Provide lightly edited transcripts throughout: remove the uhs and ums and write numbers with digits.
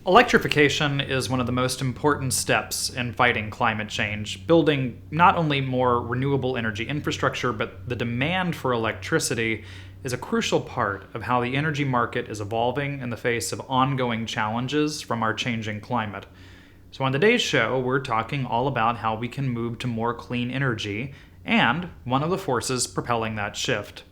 Electrification is one of the most important steps in fighting climate change, building not only more renewable energy infrastructure, but the demand for electricity is a crucial part of how the energy market is evolving in the face of ongoing challenges from our changing climate. So, on today's show, we're talking all about how we can move to more clean energy and one of the forces propelling that shift.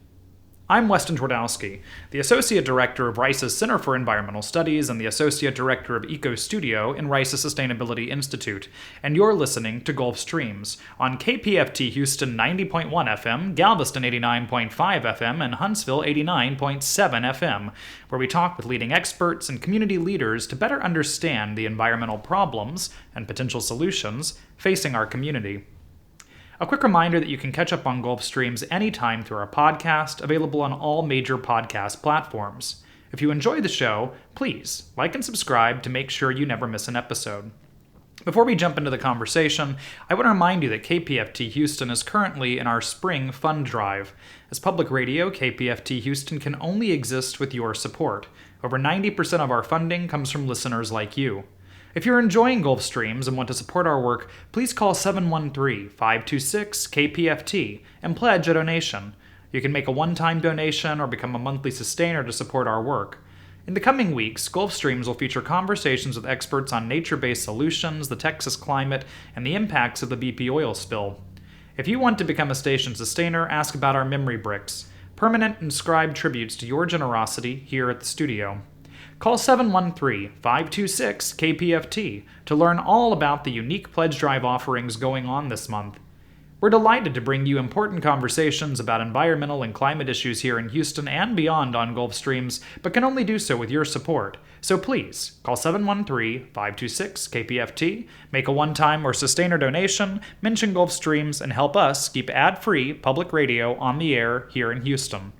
I'm Weston Twardowski, the Associate Director of Rice's Center for Environmental Studies and the Associate Director of Eco Studio in Rice's Sustainability Institute, and you're listening to Gulf Streams on KPFT Houston 90.1 FM, Galveston 89.5 FM, and Huntsville 89.7 FM, where we talk with leading experts and community leaders to better understand the environmental problems and potential solutions facing our community. A quick reminder that you can catch up on Gulf Streams anytime through our podcast, available on all major podcast platforms. If you enjoy the show, please like and subscribe to make sure you never miss an episode. Before we jump into the conversation, I want to remind you that KPFT Houston is currently in our spring fund drive. As public radio, KPFT Houston can only exist with your support. Over 90% of our funding comes from listeners like you. If you're enjoying Gulf Streams and want to support our work, please call 713-526-KPFT and pledge a donation. You can make a one-time donation or become a monthly sustainer to support our work. In the coming weeks, Gulf Streams will feature conversations with experts on nature-based solutions, the Texas climate, and the impacts of the BP oil spill. If you want to become a station sustainer, ask about our memory bricks, permanent inscribed tributes to your generosity here at the studio. Call 713-526-KPFT to learn all about the unique pledge drive offerings going on this month. We're delighted to bring you important conversations about environmental and climate issues here in Houston and beyond on Gulf Streams, but can only do so with your support. So please, call 713-526-KPFT, make a one-time or sustainer donation, mention Gulf Streams, and help us keep ad-free public radio on the air here in Houston.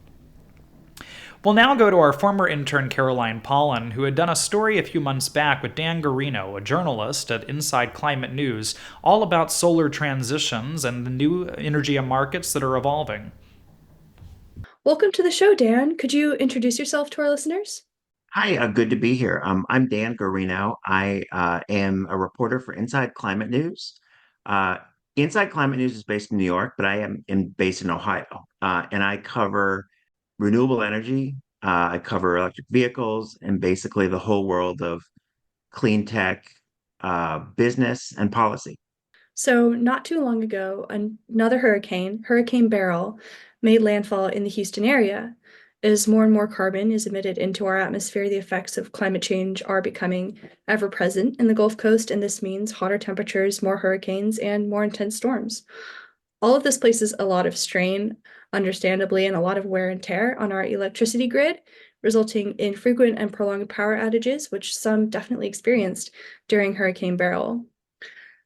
We'll now go to our former intern Caroline Pollan, who had done a story a few months back with Dan Gearino, a journalist at Inside Climate News, all about solar transitions and the new energy markets that are evolving. Welcome to the show, Dan. Could you introduce yourself to our listeners? Hi, good to be here. I'm Dan Gearino. I am a reporter for Inside Climate News. Uh, Inside Climate News is based in New York, but I am based in Ohio, and I cover renewable energy. I cover electric vehicles and basically the whole world of clean tech, business, and policy. So, not too long ago, another hurricane, Hurricane Beryl, made landfall in the Houston area. As more and more carbon is emitted into our atmosphere, the effects of climate change are becoming ever present in the Gulf Coast, and this means hotter temperatures, more hurricanes, and more intense storms. All of this places a lot of strain, understandably, and a lot of wear and tear on our electricity grid, resulting in frequent and prolonged power outages, which some definitely experienced during Hurricane Beryl.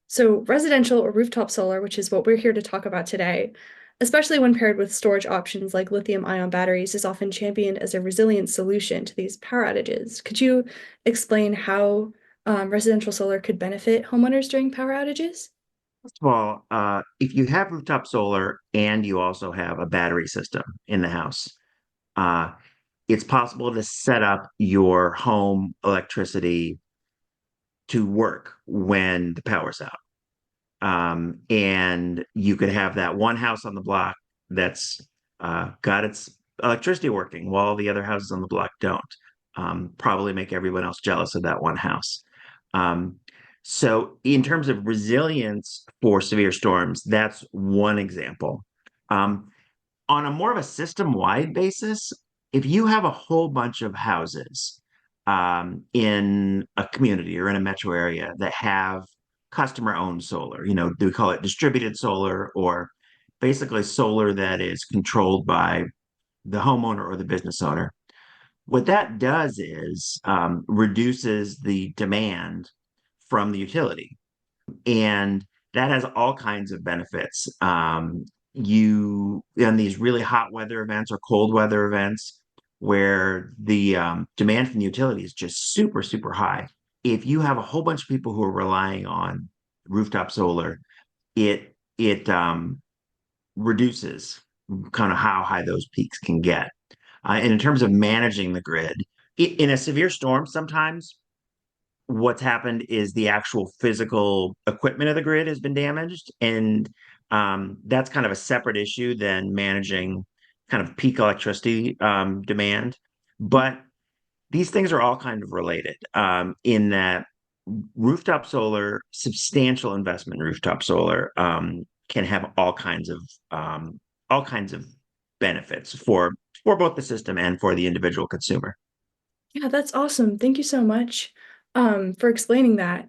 So, residential or rooftop solar, which is what we're here to talk about today, especially when paired with storage options like lithium-ion batteries, is often championed as a resilient solution to these power outages. Could you explain how residential solar could benefit homeowners during power outages? First of all, if you have rooftop solar and you also have a battery system in the house, uh, it's possible to set up your home electricity to work when the power's out. And you could have that one house on the block that's got its electricity working while the other houses on the block don't. Probably make everyone else jealous of that one house. Um, so, in terms of resilience for severe storms, that's one example. Um, on a more of a system-wide basis, if you have a whole bunch of houses in a community or in a metro area that have customer-owned solar, we call it distributed solar, or basically solar that is controlled by the homeowner or the business owner. What that does is reduces the demand from the utility. And that has all kinds of benefits. You, in these really hot weather events or cold weather events, where the demand from the utility is just super, super high. If you have a whole bunch of people who are relying on rooftop solar, it reduces kind of how high those peaks can get. And in terms of managing the grid, in a severe storm, sometimes what's happened is the actual physical equipment of the grid has been damaged, and that's kind of a separate issue than managing kind of peak electricity demand. But these things are all kind of related in that rooftop solar, substantial investment in rooftop solar, can have all kinds of benefits for both the system and for the individual consumer. Yeah, that's awesome. Thank you so much for explaining that.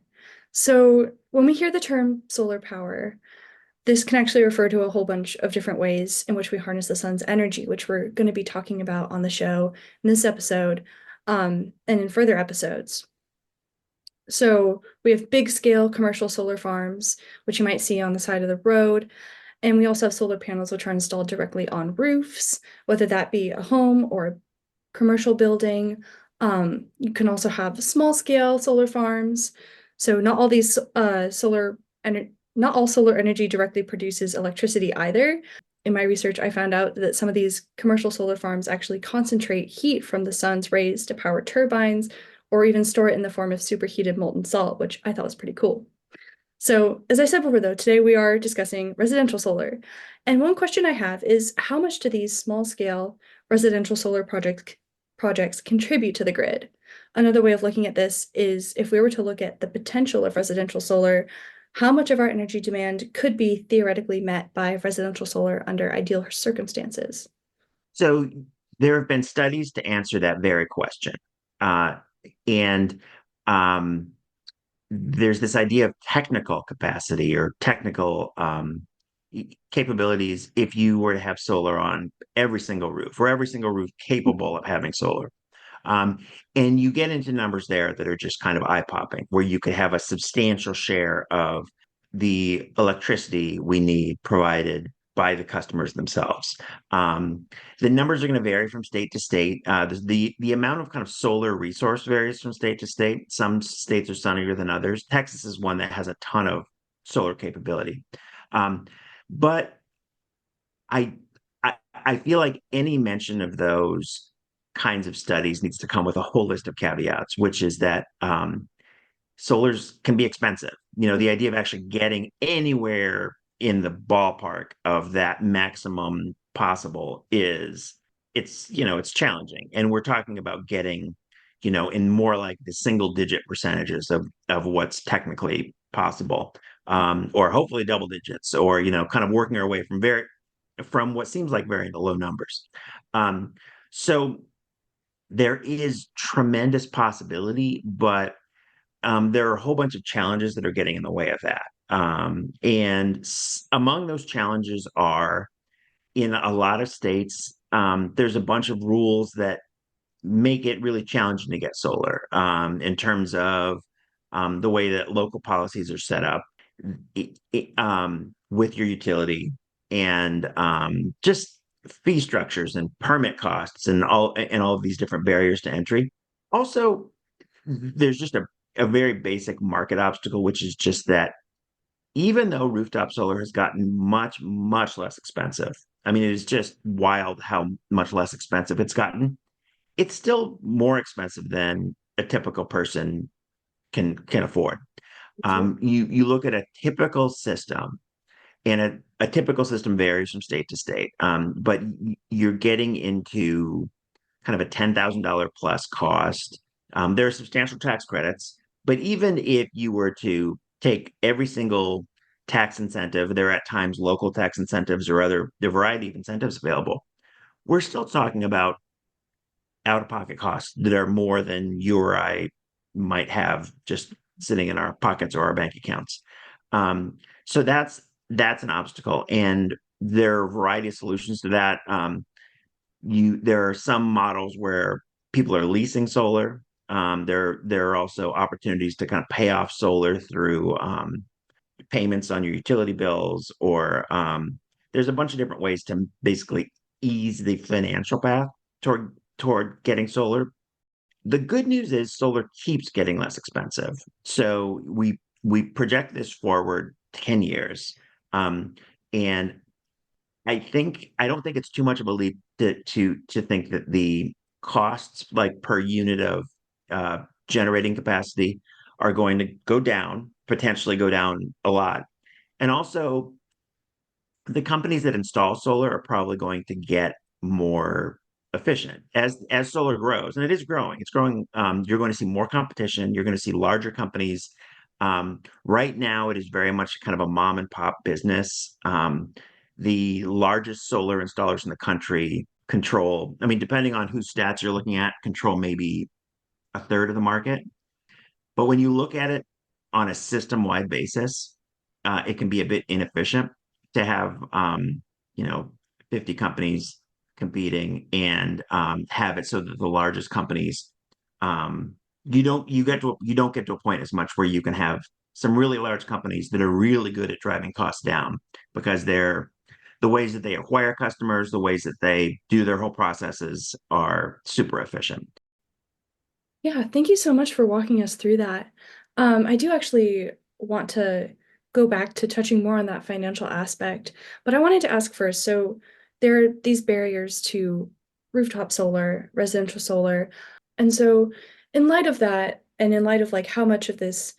So, when we hear the term solar power, this can actually refer to a whole bunch of different ways in which we harness the sun's energy, which we're going to be talking about on the show in this episode, and in further episodes. So, we have big scale commercial solar farms, which you might see on the side of the road. And we also have solar panels, which are installed directly on roofs, whether that be a home or a commercial building. You can also have small scale solar farms. So not all these not all solar energy directly produces electricity either. In my research, I found out that some of these commercial solar farms actually concentrate heat from the sun's rays to power turbines or even store it in the form of superheated molten salt, which I thought was pretty cool. So, as I said before, though, today we are discussing residential solar. And one question I have is how much do these small scale residential solar projects contribute to the grid? Another way of looking at this is if we were to look at the potential of residential solar, how much of our energy demand could be theoretically met by residential solar under ideal circumstances? So there have been studies to answer that very question. Uh, and um, there's this idea of technical capacity or technical capabilities if you were to have solar on every single roof or every single roof capable of having solar. Um, and you get into numbers there that are just kind of eye-popping, where you could have a substantial share of the electricity we need provided by the customers themselves. Um, the numbers are going to vary from state to state. The amount of kind of solar resource varies from state to state. Some states are sunnier than others. Texas is one that has a ton of solar capability. But I, I feel like any mention of those kinds of studies needs to come with a whole list of caveats, which is that solars can be expensive. You know, the idea of actually getting anywhere in the ballpark of that maximum possible is it's challenging. And we're talking about getting, in more like the single digit percentages of what's technically possible. Or hopefully double digits, or kind of working our way from what seems like very low numbers. So there is tremendous possibility, but there are a whole bunch of challenges that are getting in the way of that. And among those challenges are in a lot of states, there's a bunch of rules that make it really challenging to get solar in terms of the way that local policies are set up with your utility and just fee structures and permit costs and all of these different barriers to entry. Also, there's just a very basic market obstacle, which is just that even though rooftop solar has gotten much, much less expensive, I mean, it is just wild how much less expensive it's gotten. It's still more expensive than a typical person can afford. You look at a typical system, and a typical system varies from state to state, but you're getting into kind of a $10,000 plus cost. There are substantial tax credits, but even if you were to take every single tax incentive, there are at times local tax incentives or the variety of incentives available. We're still talking about out-of-pocket costs that are more than you or I might have just sitting in our pockets or our bank accounts. So that's an obstacle, and there are a variety of solutions to that. There are some models where people are leasing solar. There are also opportunities to kind of pay off solar through payments on your utility bills, or there's a bunch of different ways to basically ease the financial path toward getting solar. The good news is solar keeps getting less expensive. So we project this forward 10 years. And I don't think it's too much of a leap to think that the costs like per unit of generating capacity are going to go down, potentially go down a lot. And also, the companies that install solar are probably going to get more efficient as solar grows, and it is growing. It's growing. You're going to see more competition. You're going to see larger companies. Right now, it is very much kind of a mom and pop business. The largest solar installers in the country control, I mean, depending on whose stats you're looking at, control maybe a third of the market. But when you look at it on a system-wide basis, it can be a bit inefficient to have, 50 companies competing and have it so that the largest companies, you don't get to a point as much where you can have some really large companies that are really good at driving costs down because the ways that they acquire customers, the ways that they do their whole processes are super efficient. Yeah, thank you so much for walking us through that. I do actually want to go back to touching more on that financial aspect, but I wanted to ask first, so there are these barriers to rooftop solar, residential solar, and so in light of that, and in light of like how much of this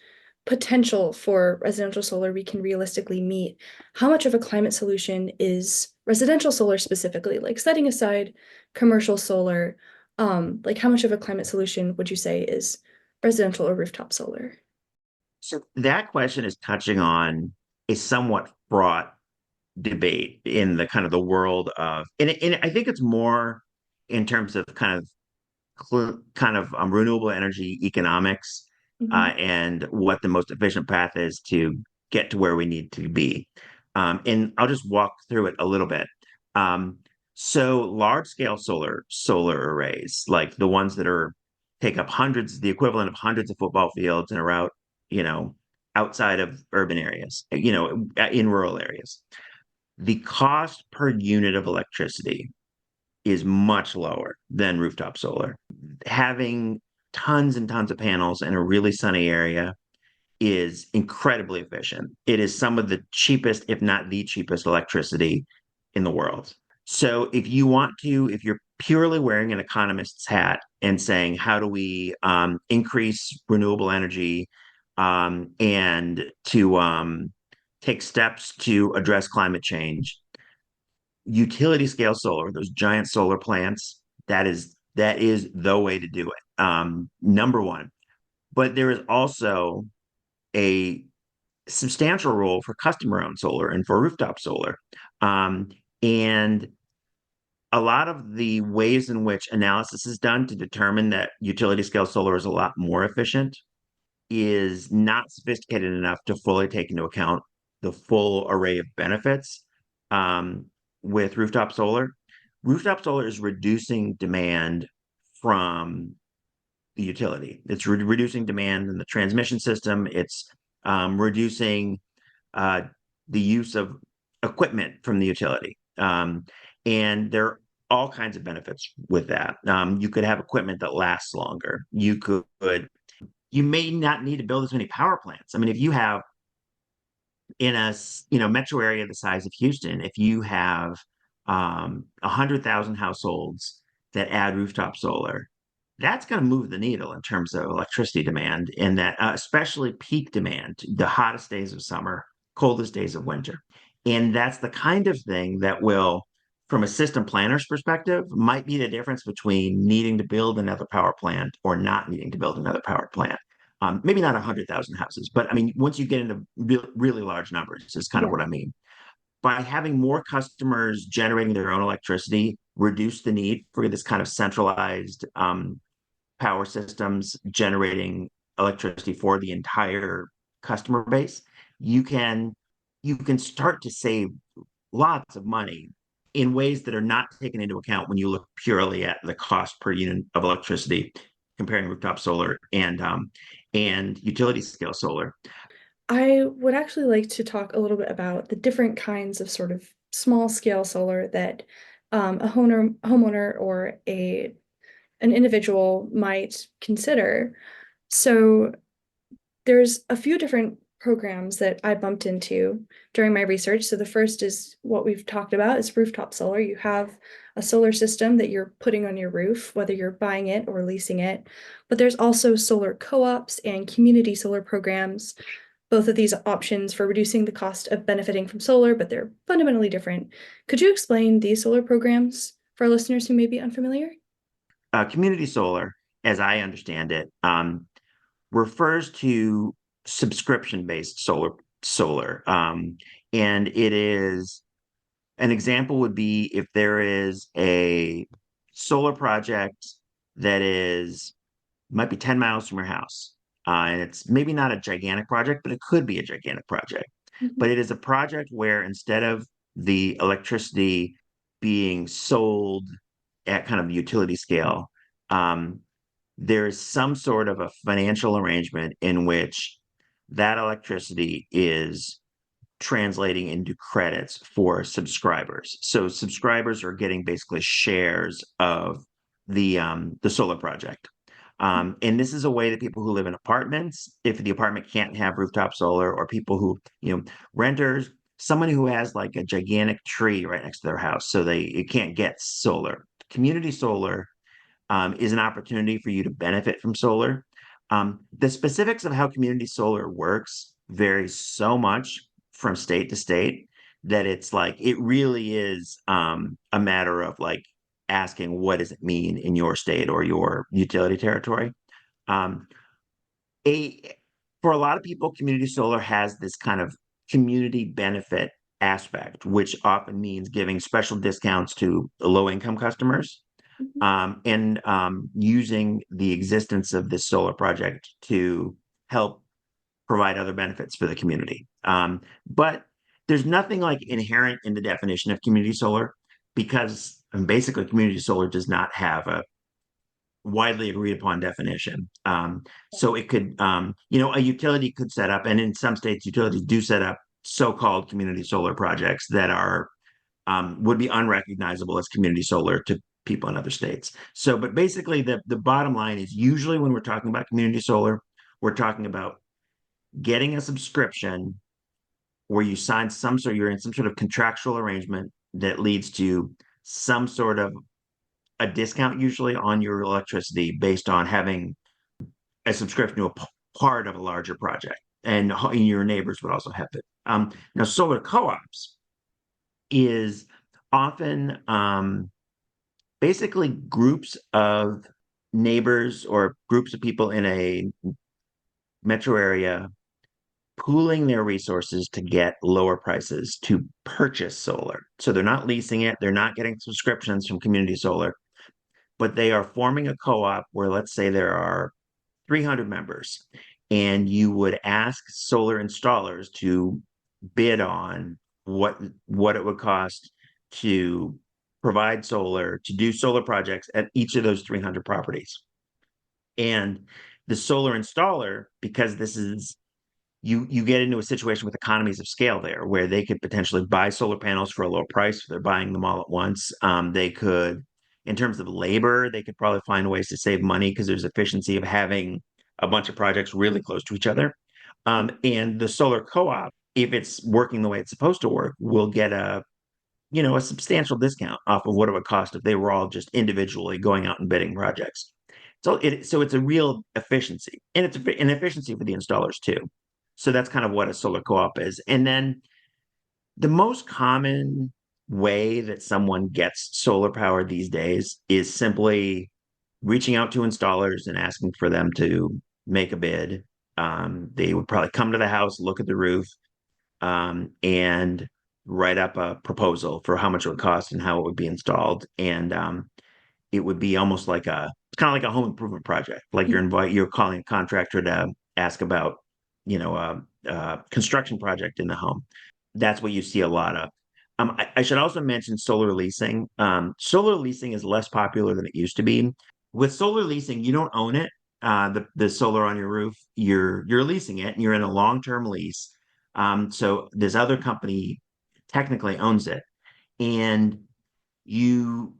potential for residential solar we can realistically meet, how much of a climate solution is residential solar specifically, like setting aside commercial solar, like how much of a climate solution would you say is residential or rooftop solar? So that question is touching on a somewhat fraught debate in the kind of the world of, and I think it's more in terms of renewable energy economics Mhm. and what the most efficient path is to get to where we need to be. And I'll just walk through it a little bit. Um, so large scale solar arrays, like the ones that are take up hundreds, the equivalent of hundreds of football fields and are out, you know, outside of urban areas, in rural areas. The cost per unit of electricity is much lower than rooftop solar. Having tons and tons of panels in a really sunny area is incredibly efficient. It is some of the cheapest, if not the cheapest, electricity in the world. So if you're purely wearing an economist's hat and saying, how do we increase renewable energy and to take steps to address climate change, utility scale solar, those giant solar plants, that is the way to do it. Number one. But there is also a substantial role for customer owned solar and for rooftop solar. And a lot of the ways in which analysis is done to determine that utility scale solar is a lot more efficient is not sophisticated enough to fully take into account the full array of benefits with rooftop solar. Rooftop solar is reducing demand from the utility. It's reducing demand in the transmission system. It's reducing uh, the use of equipment from the utility. And there are all kinds of benefits with that. You could have equipment that lasts longer. You may not need to build as many power plants. I mean, if you have in a metro area the size of Houston, if you have 100,000 households that add rooftop solar, that's going to move the needle in terms of electricity demand, and that especially peak demand, the hottest days of summer, coldest days of winter. And that's the kind of thing that will, from a system planner's perspective, might be the difference between needing to build another power plant or not needing to build another power plant. Maybe not 100,000 houses, but I mean, once you get into really large numbers, is kind of Yeah. what I mean. By having more customers generating their own electricity, reduce the need for this kind of centralized power systems generating electricity for the entire customer base. You can start to save lots of money in ways that are not taken into account when you look purely at the cost per unit of electricity, comparing rooftop solar and utility scale solar. I would actually like to talk a little bit about the different kinds of sort of small scale solar that a homeowner or an individual might consider. So there's a few different programs that I bumped into during my research. So the first is what we've talked about is rooftop solar. You have a solar system that you're putting on your roof, whether you're buying it or leasing it. But there's also solar co-ops and community solar programs, both of these options for reducing the cost of benefiting from solar, but they're fundamentally different. Could you explain these solar programs for our listeners who may be unfamiliar? Community solar, as I understand it, refers to subscription-based solar. And it is an example would be if there is a solar project that is might be 10 miles from your house. And it's maybe not a gigantic project, but it could be a gigantic project. Mhm. But it is a project where instead of the electricity being sold at kind of utility scale, um, there is some sort of a financial arrangement in which that electricity is translating into credits for subscribers. So subscribers are getting basically shares of the solar project. And this is a way that people who live in apartments, if the apartment can't have rooftop solar, or people who, renters, someone who has like a gigantic tree right next to their house, so they it can't get solar. Community solar is an opportunity for you to benefit from solar. The specifics of how community solar works vary so much from state to state that it's like it really is a matter of like asking what does it mean in your state or your utility territory. Um, a for a lot of people, community solar has this kind of community benefit aspect, which often means giving special discounts to low income customers Mhm. and using the existence of this solar project to help provide other benefits for the community. But there's nothing like inherent in the definition of community solar because basically community solar does not have a widely agreed upon definition. So it could, a utility could set up, and in some states, utilities do set up so-called community solar projects that are would be unrecognizable as community solar to people in other states. So, but basically, the bottom line is usually when we're talking about community solar, we're talking about getting a subscription where you sign some sort, you're in some sort of contractual arrangement that leads to some sort of a discount, usually on your electricity, based on having a subscription to a part of a larger project, and your neighbors would also have it. Now, solar co-ops is often basically groups of neighbors or groups of people in a metro area pooling their resources to get lower prices to purchase solar. So they're not leasing it, they're not getting subscriptions from community solar, but they are forming a co-op where, let's say, there are 300 members, and you would ask solar installers to bid on what it would cost to provide solar to do solar projects at each of those 300 properties. And the solar installer, because this is you get into a situation with economies of scale there where they could potentially buy solar panels for a low price if they're buying them all at once. They could, in terms of labor, they could probably find ways to save money because there's efficiency of having a bunch of projects really close to each other. And the solar co-op, if it's working the way it's supposed to work, will get a substantial discount off of what it would cost if they were all just individually going out and bidding projects. So it's a real efficiency, and it's an efficiency for the installers too. So that's kind of what a solar co-op is. And then the most common way that someone gets solar power these days is simply reaching out to installers and asking for them to make a bid. They would probably come to the house, look at the roof, and write up a proposal for how much it would cost and how it would be installed. And it would be almost like it's kind of like a home improvement project. Like you're calling a contractor to ask about, a construction project in the home. That's what you see a lot of. I should also mention solar leasing. Solar leasing is less popular than it used to be. With solar leasing, you don't own it. The solar on your roof, you're leasing it, and you're in a long-term lease. So this other company technically owns it, and your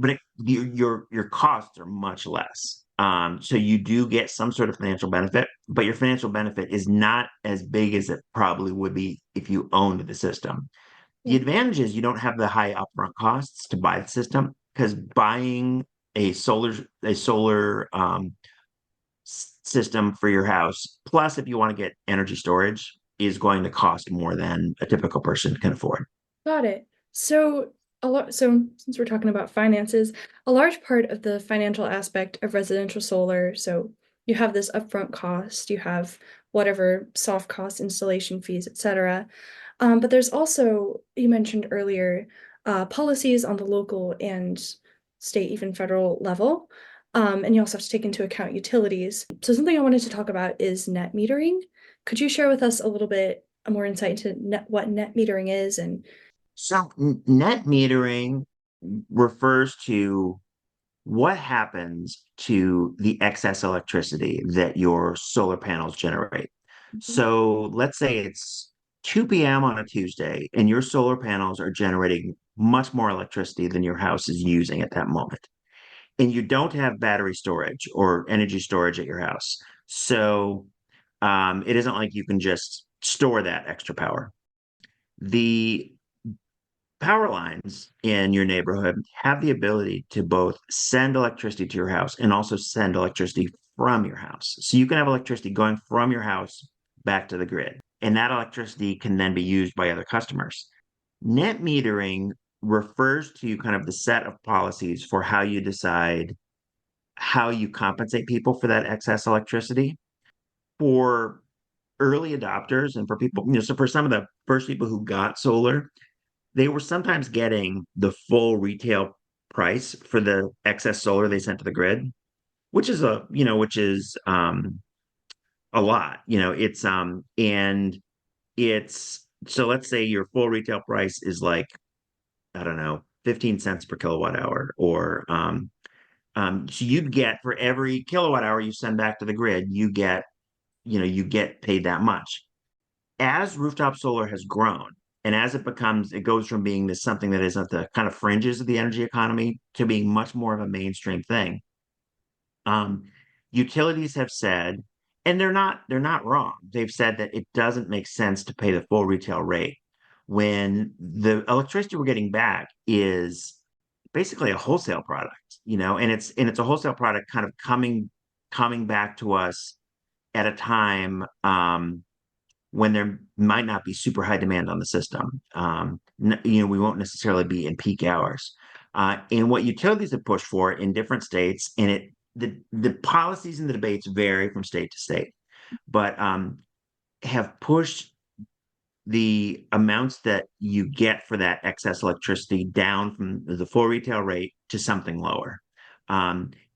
costs are much less. So you do get some sort of financial benefit, but your financial benefit is not as big as it probably would be if you owned the system. The Yeah. advantage is you don't have the high upfront costs to buy the system. because buying a solar system for your house, plus if you want to get energy storage, is going to cost more than a typical person can afford. Got it. So since we're talking about finances, a large part of the financial aspect of residential solar, so you have this upfront cost, you have whatever soft cost, installation fees, etc. But there's also, you mentioned earlier, policies on the local and state, even federal level. And you also have to take into account utilities. So something I wanted to talk about is net metering. Could you share with us a little bit more insight into what net metering is and So net metering refers to what happens to the excess electricity that your solar panels generate. So let's say it's 2 p.m. on a Tuesday and your solar panels are generating much more electricity than your house is using at that moment. And you don't have battery storage or energy storage at your house. So it isn't like you can just store that extra power. The power lines in your neighborhood have the ability to both send electricity to your house and also send electricity from your house. So you can have electricity going from your house back to the grid, and that electricity can then be used by other customers. Net metering refers to kind of the set of policies for how you decide how you compensate people for that excess electricity. For early adopters and for people, so for some of the first people who got solar, they were sometimes getting the full retail price for the excess solar they sent to the grid, which is a lot. And it's so let's say your full retail price is like, I don't know, 15 cents per kilowatt hour, or so you'd get for every kilowatt hour you send back to the grid, you get paid that much. As rooftop solar has grown and as it goes from being this something that is at the kind of fringes of the energy economy to being much more of a mainstream thing. um, Utilities have said, and they're not wrong, they've said that it doesn't make sense to pay the full retail rate when the electricity we're getting back is basically a wholesale product, and it's a wholesale product kind of coming back to us at a time when there might not be super high demand on the system. We won't necessarily be in peak hours. And what utilities have pushed for in different states, and the policies and the debates vary from state to state, but have pushed the amounts that you get for that excess electricity down from the full retail rate to something lower.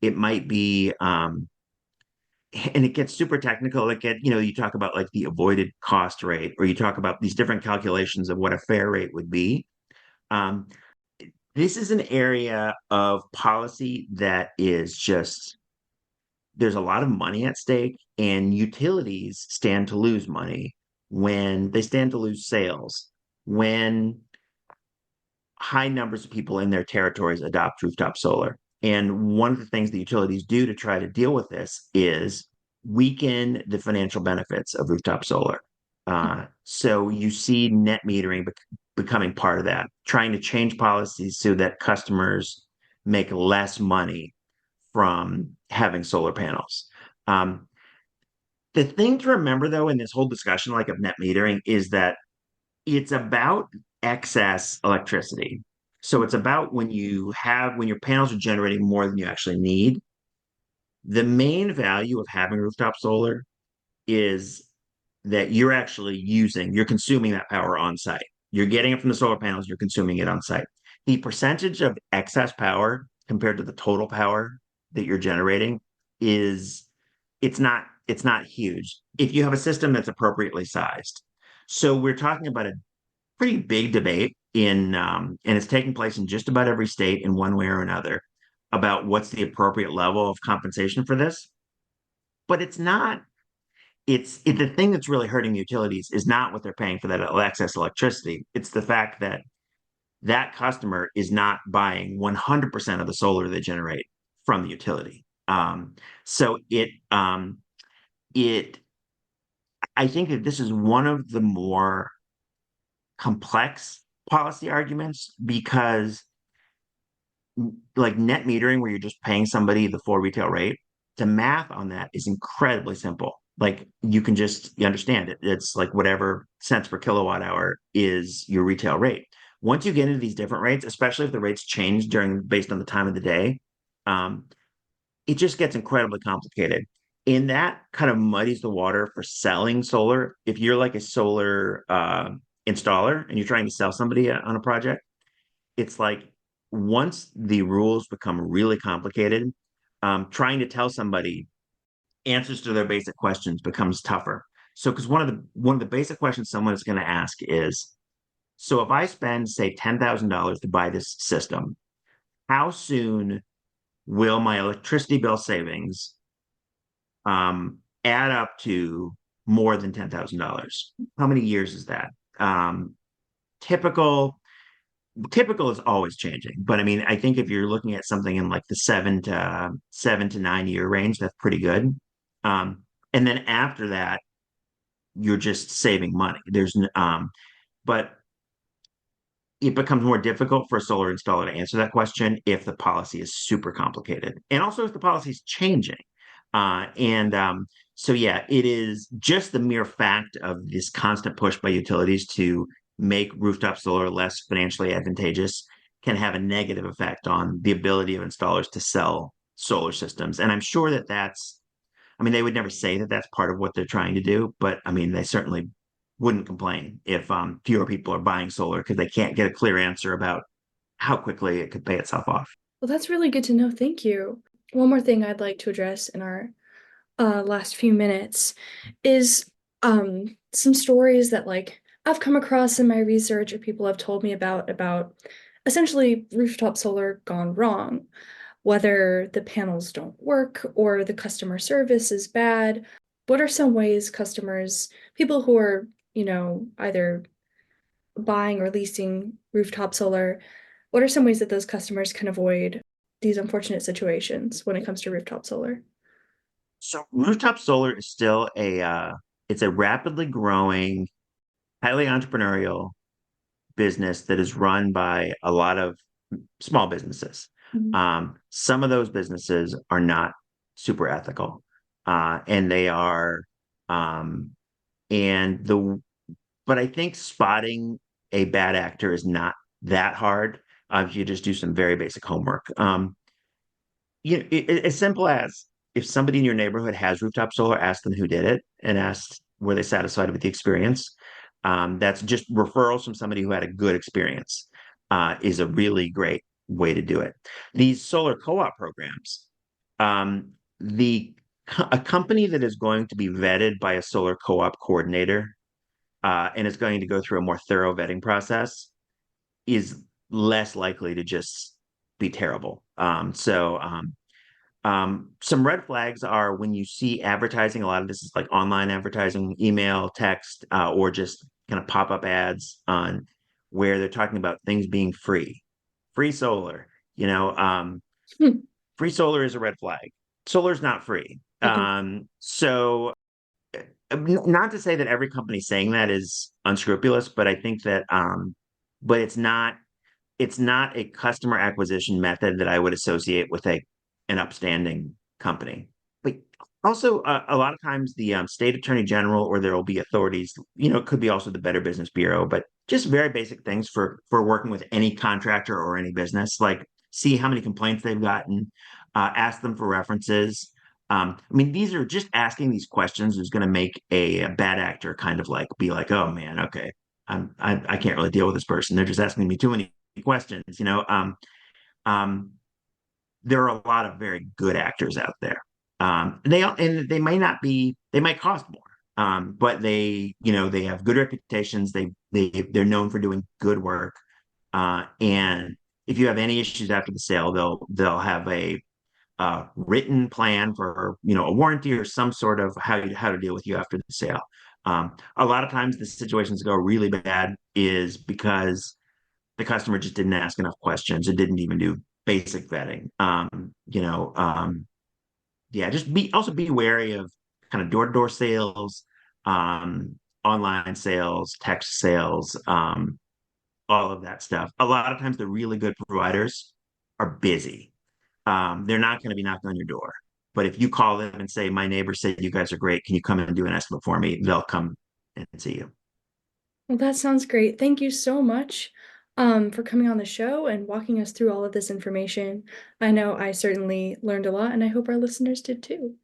It might be and it gets super technical. You talk about like the avoided cost rate, or you talk about these different calculations of what a fair rate would be. Um, this is an area of policy that is just, there's a lot of money at stake, and utilities stand to lose money when they stand to lose sales when high numbers of people in their territories adopt rooftop solar. And one of the things the utilities do to try to deal with this is weaken the financial benefits of rooftop solar. So you see net metering becoming part of that, trying to change policies so that customers make less money from having solar panels. Um, the thing to remember, though, in this whole discussion, like of net metering, is that it's about excess electricity. So it's about when your panels are generating more than you actually need. The main value of having rooftop solar is that you're consuming that power on site. You're getting it from the solar panels, you're consuming it on site. The percentage of excess power compared to the total power that you're generating is it's not huge if you have a system that's appropriately sized. So we're talking about a pretty big debate and it's taking place in just about every state in one way or another about what's the appropriate level of compensation for this. But it's not, the thing that's really hurting the utilities is not what they're paying for that excess electricity. It's the fact that that customer is not buying 100% of the solar they generate from the utility. So it, I think that this is one of the more complex policy arguments because like net metering where you're just paying somebody the full retail rate, the math on that is incredibly simple. Like you understand it. It's like whatever cents per kilowatt hour is your retail rate. Once you get into these different rates, especially if the rates change during based on the time of the day, um, it just gets incredibly complicated. And that kind of muddies the water for selling solar. If you're like a solar installer and you're trying to sell somebody on a project, it's like once the rules become really complicated, trying to tell somebody answers to their basic questions becomes tougher. So, because one of the basic questions someone is going to ask is, so if I spend say $10,000 to buy this system, how soon will my electricity bill savings add up to more than $10,000? How many years is that? Um, typical typical is always changing, but I mean, I think if you're looking at something in like the 7 to 9 year range, that's pretty good. Um, and then after that, you're just saving money. But it becomes more difficult for a solar installer to answer that question if the policy is super complicated, and also if the policy is changing. And So, yeah, it is just the mere fact of this constant push by utilities to make rooftop solar less financially advantageous can have a negative effect on the ability of installers to sell solar systems. And I'm sure that I mean, they would never say that that's part of what they're trying to do, but I mean, they certainly wouldn't complain if fewer people are buying solar because they can't get a clear answer about how quickly it could pay itself off. Well, that's really good to know. Thank you. One more thing I'd like to address in our last few minutes is some stories that like I've come across in my research or people have told me about essentially rooftop solar gone wrong, whether the panels don't work or the customer service is bad. What are some ways people who are, either buying or leasing rooftop solar, what are some ways that those customers can avoid these unfortunate situations when it comes to rooftop solar? So rooftop solar is still it's a rapidly growing, highly entrepreneurial business that is run by a lot of small businesses. Mhm. Some of those businesses are not super ethical, and they are, um, and the but I think spotting a bad actor is not that hard if you just do some very basic homework. As simple as if somebody in your neighborhood has rooftop solar, ask them who did it and ask were they satisfied with the experience. That's just referrals from somebody who had a good experience is a really great way to do it. These solar co-op programs, the a company that is going to be vetted by a solar co-op coordinator and is going to go through a more thorough vetting process is less likely to just be terrible. Some red flags are when you see advertising. A lot of this is like online advertising, email, text, or just kind of pop up ads on where they're talking about things being free, free solar. You know, Hmm. free solar is a red flag. Solar's not free. I can. Not to say that every company saying that is unscrupulous, but I think that, but it's not a customer acquisition method that I would associate with an upstanding company. But also, a lot of times the state attorney general or there will be authorities, it could be also the Better Business Bureau, but just very basic things for working with any contractor or any business, like see how many complaints they've gotten, ask them for references. I mean, these are just asking these questions is going to make a bad actor kind of like be like, oh man, okay, I can't really deal with this person. They're just asking me too many questions. Um, there are a lot of very good actors out there. They might not be, they might cost more, but they have good reputations. They're known for doing good work. And if you have any issues after the sale, they'll have a written plan for a warranty or some sort of how to deal with you after the sale. A lot of times the situations go really bad is because the customer just didn't ask enough questions or didn't even do basic vetting. Yeah, just be wary of kind of door-to-door sales, online sales, text sales, all of that stuff. A lot of times the really good providers are busy. They're not going to be knocking on your door. But if you call them and say, "My neighbor said you guys are great. Can you come and do an estimate for me?" They'll come and see you. Well, that sounds great. Thank you so much for coming on the show and walking us through all of this information. I know I certainly learned a lot, and I hope our listeners did too.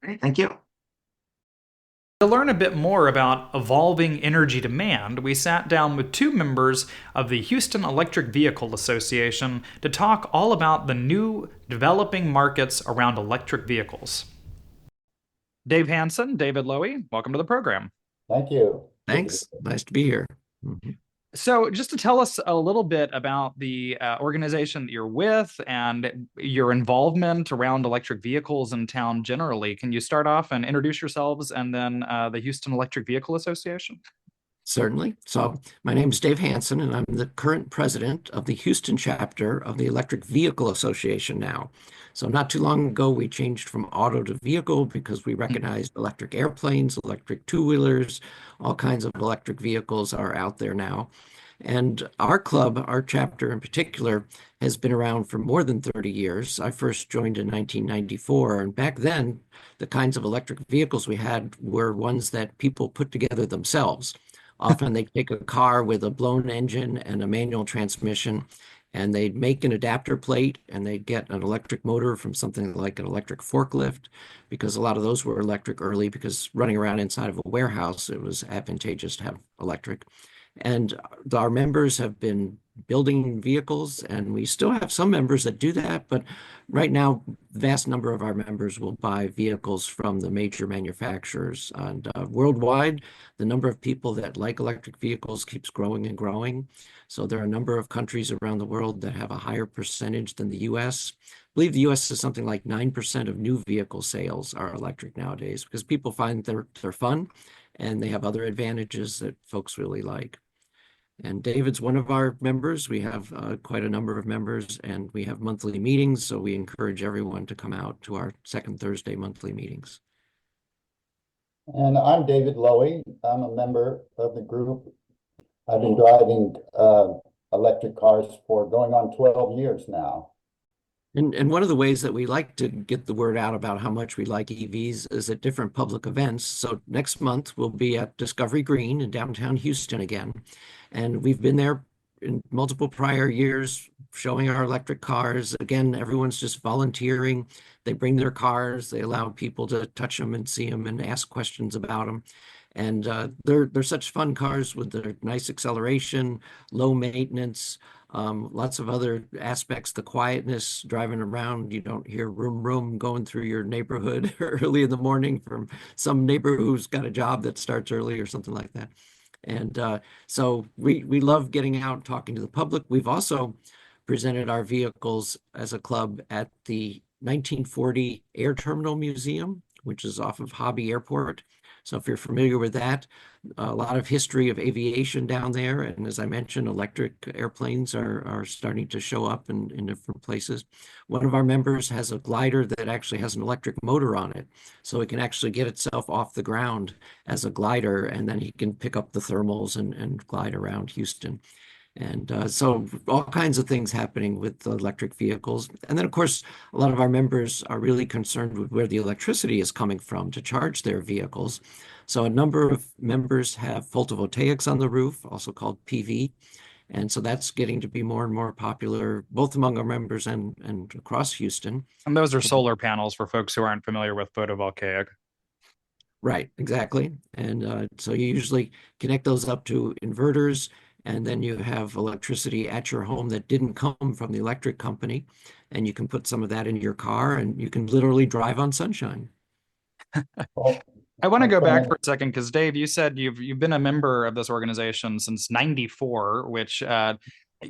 All right, thank you. To learn a bit more about evolving energy demand, we sat down with two members of the Houston Electric Vehicle Association to talk all about the new developing markets around electric vehicles. Dave Hansen, David Lowy, welcome to the program. Thank you. Thanks. Nice to be here. Mhm. So, just to tell us a little bit about the organization that you're with and your involvement around electric vehicles in town generally, can you start off and introduce yourselves and then the Houston Electric Vehicle Association? Certainly. So, my name is Dave Hansen, and I'm the current president of the Houston chapter of the Electric Vehicle Association now. So, not too long ago, we changed from auto to vehicle because we recognized electric airplanes, electric two-wheelers, all kinds of electric vehicles are out there now. And our club, our chapter in particular, has been around for more than 30 years. I first joined in 1994, and back then, the kinds of electric vehicles we had were ones that people put together themselves. Often they take a car with a blown engine and a manual transmission, and they'd make an adapter plate and they'd get an electric motor from something like an electric forklift, because a lot of those were electric early, because running around inside of a warehouse, it was advantageous to have electric. And our members have been building vehicles, and we still have some members that do that. But right now, vast number of our members will buy vehicles from the major manufacturers. And worldwide, the number of people that like electric vehicles keeps growing and growing. So there are a number of countries around the world that have a higher percentage than the US. I believe the US is something like 9% of new vehicle sales are electric nowadays, because people find they're fun and they have other advantages that folks really like. And David's one of our members. We have quite a number of members, and we have monthly meetings. So we encourage everyone to come out to our second Thursday monthly meetings. And I'm David Lowy. I'm a member of the group. I've been driving electric cars for going on 12 years now. And one of the ways that we like to get the word out about how much we like EVs is at different public events. So next month we'll be at Discovery Green in downtown Houston again. And we've been there in multiple prior years showing our electric cars. Again, everyone's just volunteering. They bring their cars, they allow people to touch them and see them and ask questions about them. And they're such fun cars with their nice acceleration, low maintenance, lots of other aspects, the quietness, driving around. You don't hear room going through your neighborhood early in the morning from some neighbor who's got a job that starts early or something like that. And so we love getting out and talking to the public. We've also presented our vehicles as a club at the 1940 Air Terminal Museum, which is off of Hobby Airport. So if you're familiar with that, a lot of history of aviation down there. And as I mentioned, electric airplanes are starting to show up in different places. One of our members has a glider that actually has an electric motor on it. So it can actually get itself off the ground as a glider, and then he can pick up the thermals and glide around Houston. And so all kinds of things happening with the electric vehicles. And then, of course, a lot of our members are really concerned with where the electricity is coming from to charge their vehicles. So a number of members have photovoltaics on the roof, also called PV. And so that's getting to be more and more popular, both among our members and across Houston. And those are solar panels for folks who aren't familiar with photovoltaic. Right, exactly. And so you usually connect those up to inverters, and then you have electricity at your home that didn't come from the electric company, and you can put some of that in your car, and you can literally drive on sunshine. Well, I want to go back okay. for a second because Dave, you said you've been a member of this organization since '94, which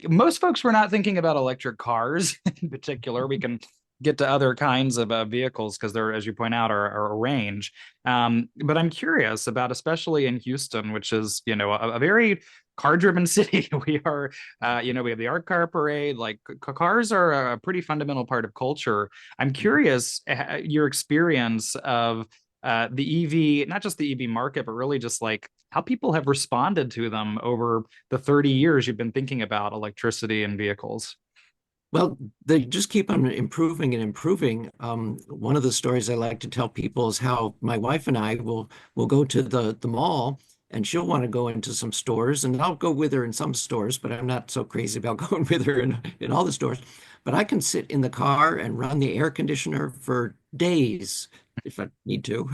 most folks were not thinking about electric cars in particular. We can get to other kinds of vehicles because they're, as you point out, are a range. But I'm curious about, especially in Houston, which is a very car-driven city. We are, we have the art car parade. Like cars are a pretty fundamental part of culture. I'm curious your experience of the EV, not just the EV market, but really just like how people have responded to them over the 30 years you've been thinking about electricity and vehicles. Well, they just keep on improving and improving. One of the stories I like to tell people is how my wife and I will go to the mall, and she'll want to go into some stores, and I'll go with her in some stores, but I'm not so crazy about going with her in all the stores. But I can sit in the car and run the air conditioner for days if I need to,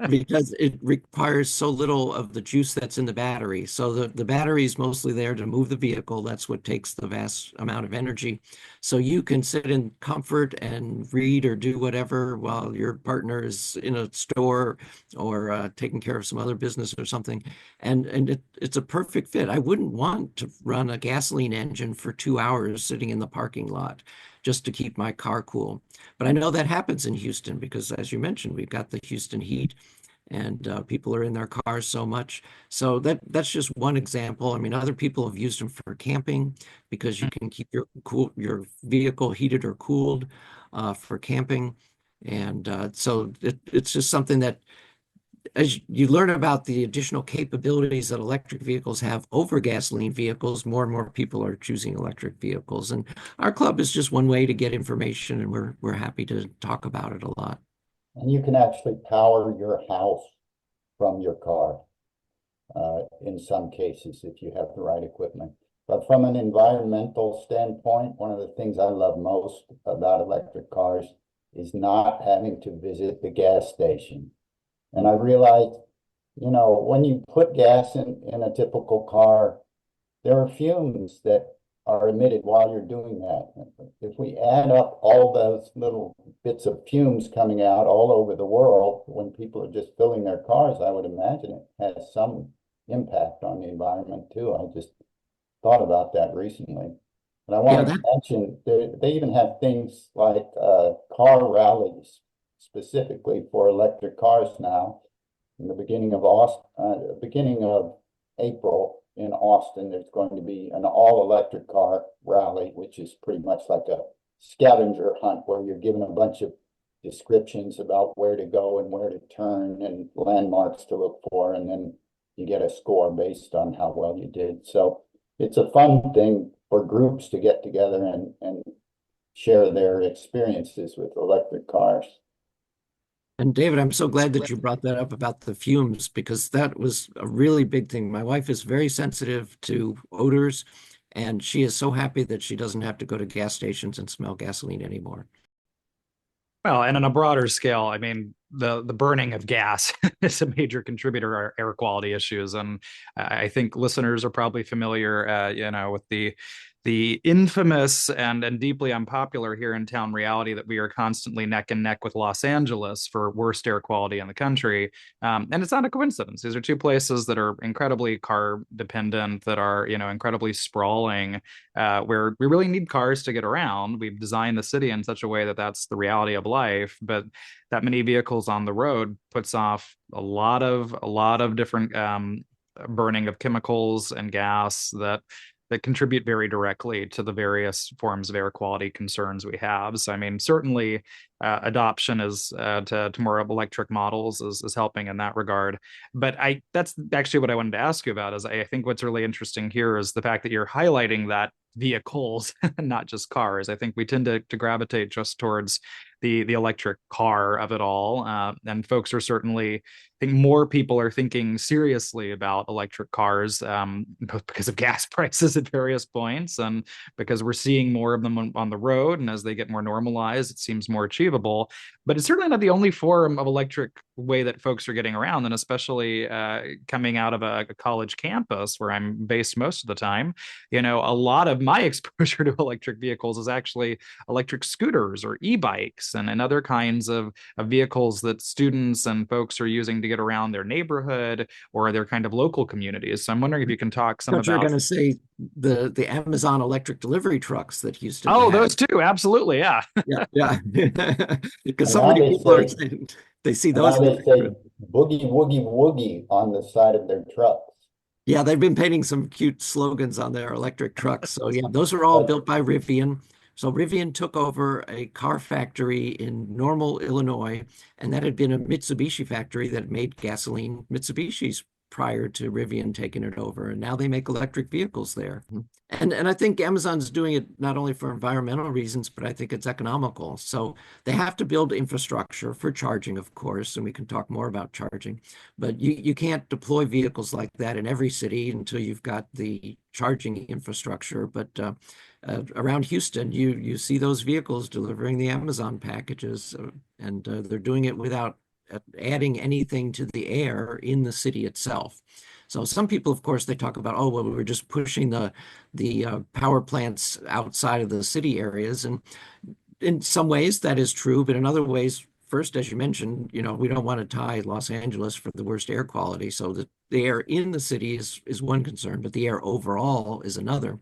because it requires so little of the juice that's in the battery. So the battery is mostly there to move the vehicle. That's what takes the vast amount of energy. So you can sit in comfort and read or do whatever while your partner is in a store or taking care of some other business or something. And it's a perfect fit. I wouldn't want to run a gasoline engine for 2 hours sitting in the parking lot just to keep my car cool. But I know that happens in Houston because, as you mentioned, we've got the Houston heat and people are in their cars so much. So that's just one example. I mean, other people have used them for camping because you can keep your vehicle heated or cooled for camping. And so it's just something that as you learn about the additional capabilities that electric vehicles have over gasoline vehicles, more and more people are choosing electric vehicles. And our club is just one way to get information, and we're happy to talk about it a lot. And you can actually power your house from your car in some cases if you have the right equipment. But from an environmental standpoint, one of the things I love most about electric cars is not having to visit the gas station. And I realized, when you put gas in a typical car, there are fumes that are emitted while you're doing that. If we add up all those little bits of fumes coming out all over the world when people are just filling their cars, I would imagine it has some impact on the environment too. I just thought about that recently. And I wanted to mention they even have things like car rallies specifically for electric cars now. In the beginning of April in Austin, there's going to be an all-electric car rally, which is pretty much like a scavenger hunt where you're given a bunch of descriptions about where to go and where to turn and landmarks to look for, and then you get a score based on how well you did. So it's a fun thing for groups to get together and share their experiences with electric cars. And David, I'm so glad that you brought that up about the fumes because that was a really big thing. My wife is very sensitive to odors, and she is so happy that she doesn't have to go to gas stations and smell gasoline anymore. Well, and on a broader scale, I mean, the burning of gas is a major contributor to air quality issues, and I think listeners are probably familiar, with the infamous and deeply unpopular here in town reality that we are constantly neck and neck with Los Angeles for worst air quality in the country. And it's not a coincidence. These are two places that are incredibly car dependent, that are, incredibly sprawling, where we really need cars to get around. We've designed the city in such a way that that's the reality of life, but that many vehicles on the road puts off a lot of different burning of chemicals and gas that contribute very directly to the various forms of air quality concerns we have. So, I mean, certainly adoption is to more of electric models is helping in that regard. But that's actually what I wanted to ask you about. Is I think what's really interesting here is the fact that you're highlighting that vehicles, not just cars. I think we tend to gravitate just towards the electric car of it all, and folks are certainly. I think more people are thinking seriously about electric cars, both because of gas prices at various points and because we're seeing more of them on the road. And as they get more normalized, it seems more achievable. But it's certainly not the only form of electric way that folks are getting around, and especially coming out of a college campus where I'm based most of the time. A lot of my exposure to electric vehicles is actually electric scooters or e-bikes and other kinds of vehicles that students and folks are using to get around their neighborhood or their kind of local communities. So I'm wondering if you can talk some But you're about. going to say the Amazon electric delivery trucks that Houston Oh, has. those two, absolutely, yeah. Yeah, yeah. Because And so now many they people are say, saying they see and those. now they say boogie woogie woogie on the side of their trucks. Yeah, they've been painting some cute slogans on their electric trucks. So yeah, those are all built by Rivian. So Rivian took over a car factory in Normal, Illinois, and that had been a Mitsubishi factory that made gasoline Mitsubishis prior to Rivian taking it over, and now they make electric vehicles there. And I think Amazon's doing it not only for environmental reasons, but I think it's economical. So they have to build infrastructure for charging, of course, and we can talk more about charging. But you can't deploy vehicles like that in every city until you've got the charging infrastructure. But around Houston, you see those vehicles delivering the Amazon packages, and they're doing it without adding anything to the air in the city itself. So some people, of course, they talk about, oh, well, we're just pushing the power plants outside of the city areas, and in some ways that is true, but in other ways, first, as you mentioned, we don't want to tie Los Angeles for the worst air quality. So the air in the city is one concern, but the air overall is another.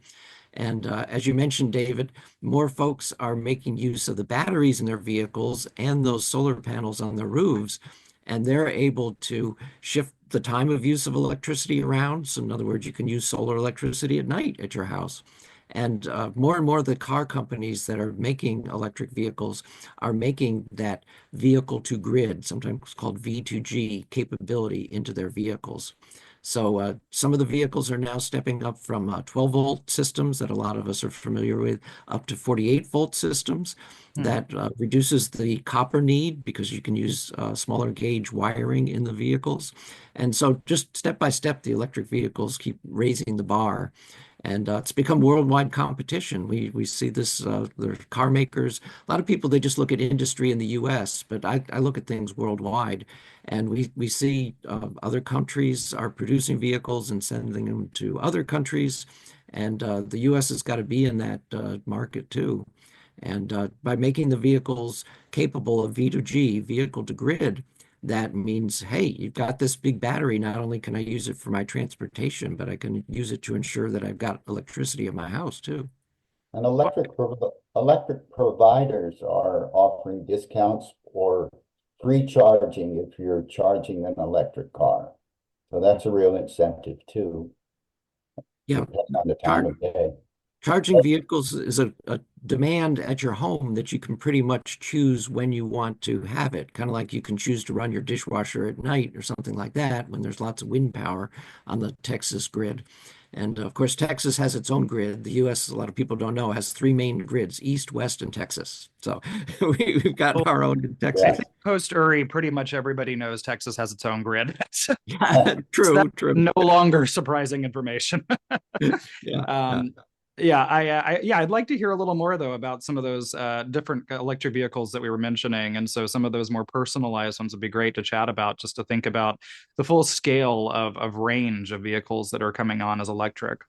And as you mentioned, David, more folks are making use of the batteries in their vehicles and those solar panels on their roofs, and they're able to shift the time of use of electricity around. So in other words, you can use solar electricity at night at your house. And more of the car companies that are making electric vehicles are making that vehicle to grid, sometimes called V2G capability into their vehicles. So some of the vehicles are now stepping up from 12-volt systems that a lot of us are familiar with up to 48-volt systems that reduces the copper need because you can use smaller gauge wiring in the vehicles. And so just step by step, the electric vehicles keep raising the bar. And it's become worldwide competition. We see this, the car makers, a lot of people, they just look at industry in the US, but I look at things worldwide. And we see other countries are producing vehicles and sending them to other countries. And the US has got to be in that market too. And by making the vehicles capable of V2G, vehicle to grid, that means, hey, you've got this big battery. Not only can I use it for my transportation, but I can use it to ensure that I've got electricity in my house too. And electric providers are offering discounts or free charging if you're charging an electric car. So that's a real incentive too, Yeah, depending on the time char of day. charging vehicles is a demand at your home that you can pretty much choose when you want to have it. Kind of like you can choose to run your dishwasher at night or something like that when there's lots of wind power on the Texas grid. And of course, Texas has its own grid. The US, a lot of people don't know, has three main grids, East, West, and Texas. So we've got our own in I Texas. think post Uri, pretty much everybody knows Texas has its own grid. Yeah, true. No longer surprising information. Yeah. I'd like to hear a little more though about some of those different electric vehicles that we were mentioning, and so some of those more personalized ones would be great to chat about, just to think about the full scale of range of vehicles that are coming on as electric.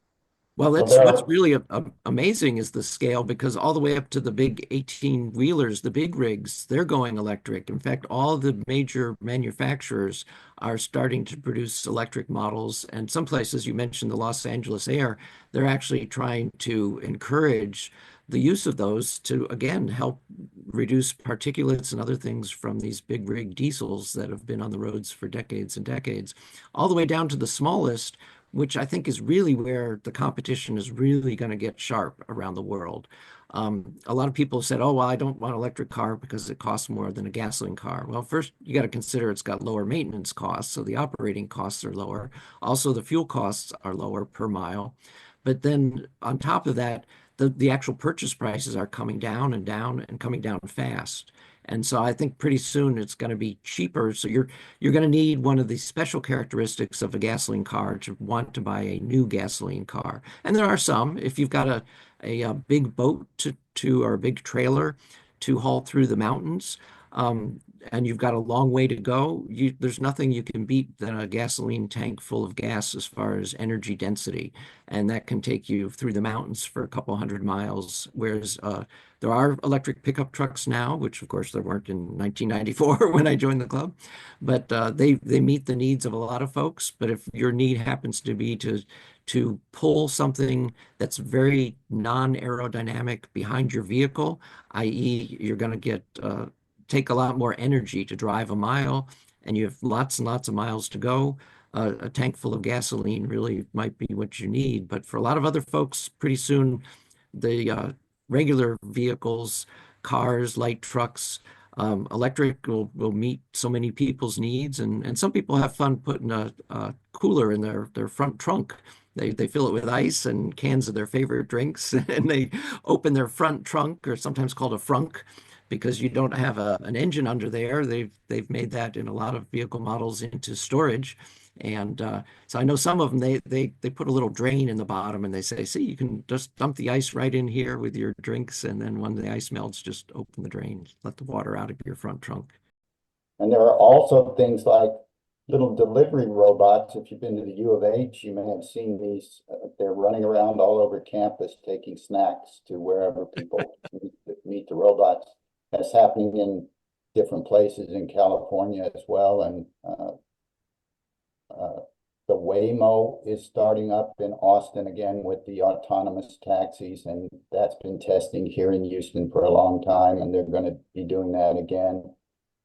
Well, So that's there what's are, really amazing is the scale, because all the way up to the big 18 wheelers, the big rigs, they're going electric. In fact, all the major manufacturers are starting to produce electric models. And some places, you mentioned the Los Angeles Air, they're actually trying to encourage the use of those to, again, help reduce particulates and other things from these big rig diesels that have been on the roads for decades and decades, all the way down to the smallest, which I think is really where the competition is really going to get sharp around the world. A lot of people said, oh, well, I don't want an electric car because it costs more than a gasoline car. Well, first, you got to consider it's got lower maintenance costs, so the operating costs are lower. Also, the fuel costs are lower per mile. But then on top of that, the actual purchase prices are coming down and down and coming down fast. And so I think pretty soon it's going to be cheaper. So you're going to need one of the special characteristics of a gasoline car to want to buy a new gasoline car. And there are some. If you've got a big boat to or a big trailer to haul through the mountains, and you've got a long way to go, there's nothing you can beat than a gasoline tank full of gas as far as energy density. And that can take you through the mountains for a couple hundred miles. Whereas there are electric pickup trucks now, which of course there weren't in 1994 when I joined the club, but they meet the needs of a lot of folks. But if your need happens to be to pull something that's very non-aerodynamic behind your vehicle, i.e., you're going to get take a lot more energy to drive a mile, and you have lots and lots of miles to go. A tank full of gasoline really might be what you need. But for a lot of other folks, pretty soon the regular vehicles, cars, light trucks, Electric will meet so many people's needs, and some people have fun putting a cooler in their front trunk. They fill it with ice and cans of their favorite drinks, and they open their front trunk, or sometimes called a frunk, because you don't have an engine under there. They've made that in a lot of vehicle models into storage. And so I know some of them, they put a little drain in the bottom, and they say, see, you can just dump the ice right in here with your drinks, and then when the ice melts, just open the drain, let the water out of your front trunk. And there are also things like little delivery robots. If you've been to the U of H, you may have seen these. They're running around all over campus taking snacks to wherever people meet the robots. That's happening in different places in California as well. And the Waymo is starting up in Austin again with the autonomous taxis, and that's been testing here in Houston for a long time, and they're going to be doing that again.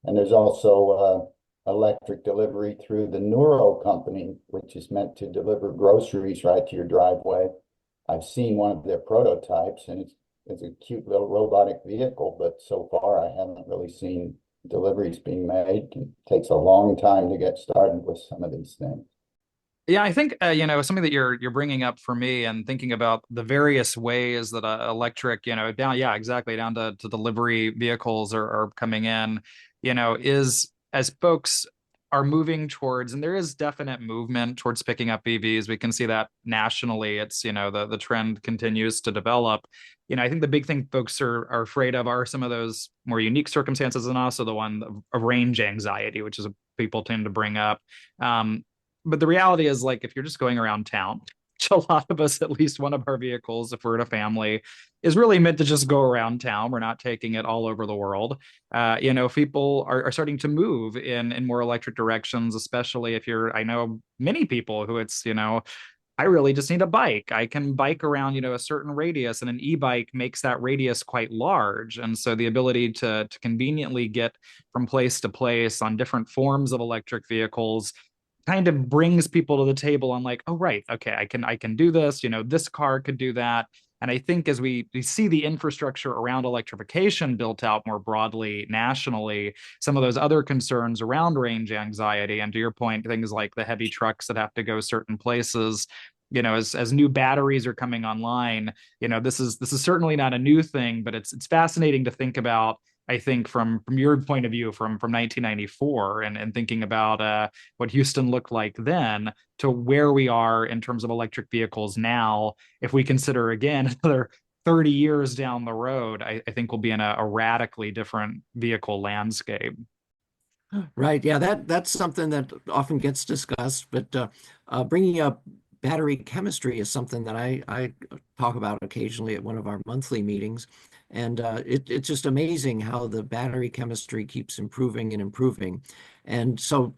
And there's also electric delivery through the Neuro company, which is meant to deliver groceries right to your driveway. I've seen one of their prototypes, and it's a cute little robotic vehicle, but so far I haven't really seen deliveries being made. It takes a long time to get started with some of these things. Yeah, I think something that you're bringing up for me, and thinking about the various ways that electric, down, yeah, exactly, down to delivery vehicles are coming in, is as folks are moving towards, and there is definite movement towards picking up EVs. We can see that nationally. It's, the trend continues to develop. I think the big thing folks are afraid of are some of those more unique circumstances, and also the one of range anxiety, which is people tend to bring up. But the reality is, like, if you're just going around town, which a lot of us, at least one of our vehicles, if we're in a family, is really meant to just go around town. We're not taking it all over the world. People are starting to move in more electric directions, especially if I know many people who it's, I really just need a bike. I can bike around, a certain radius, and an e-bike makes that radius quite large. And so the ability to conveniently get from place to place on different forms of electric vehicles kind of brings people to the table on, like, oh, right, okay, I can do this, this car could do that. And I think as we see the infrastructure around electrification built out more broadly nationally, some of those other concerns around range anxiety, and to your point, things like the heavy trucks that have to go certain places, as new batteries are coming online, this is certainly not a new thing, but it's fascinating to think about. I think from your point of view, from 1994, and thinking about what Houston looked like then to where we are in terms of electric vehicles now, if we consider again another 30 years down the road, I think we'll be in a radically different vehicle landscape. Right. Yeah, that's something that often gets discussed, but bringing up battery chemistry is something that I talk about occasionally at one of our monthly meetings. And it's just amazing how the battery chemistry keeps improving and improving. And so,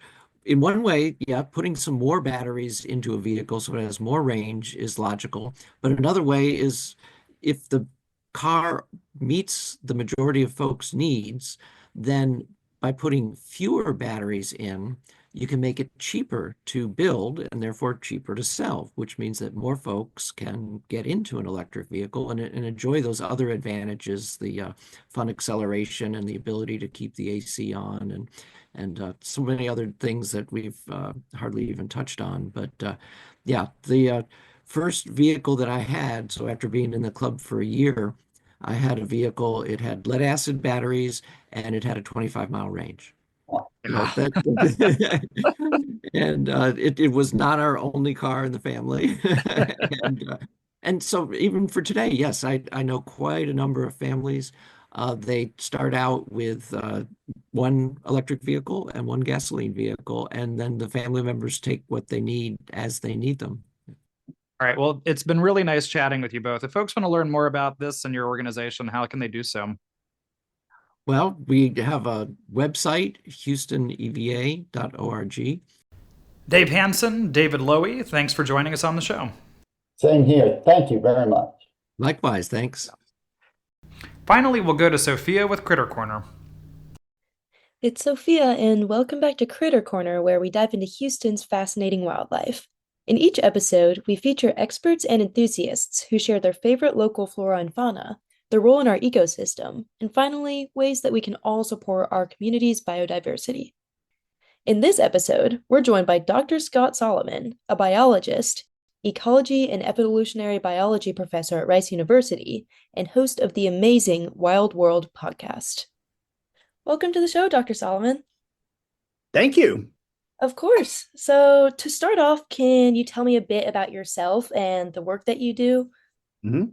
in one way, yeah, putting some more batteries into a vehicle so it has more range is logical. But another way is, if the car meets the majority of folks' needs, then by putting fewer batteries in, you can make it cheaper to build and therefore cheaper to sell, which means that more folks can get into an electric vehicle and enjoy those other advantages, the fun acceleration and the ability to keep the AC on, and so many other things that we've hardly even touched on. But yeah, the first vehicle that I had, so after being in the club for a year, I had a vehicle. It had lead acid batteries, and it had a 25-mile range. That and it was not our only car in the family. And so even for today, yes, I know quite a number of families. They start out with one electric vehicle and one gasoline vehicle, and then the family members take what they need as they need them. All right. Well, it's been really nice chatting with you both. If folks want to learn more about this and your organization, how can they do so? Well, we have a website, houstoneva.org. Dave Hansen, David Lowy, thanks for joining us on the show. Same here. Thank you very much. Likewise, thanks. Finally, we'll go to Sophia with Critter Corner. It's Sophia, and welcome back to Critter Corner, where we dive into Houston's fascinating wildlife. In each episode, we feature experts and enthusiasts who share their favorite local flora and fauna, their role in our ecosystem, and finally, ways that we can all support our community's biodiversity. In this episode, we're joined by Dr. Scott Solomon, a biologist, ecology and evolutionary biology professor at Rice University, and host of the amazing Wild World podcast. Welcome to the show, Dr. Solomon. Thank you. Of course. So, to start off, can you tell me a bit about yourself and the work that you do? Mhm.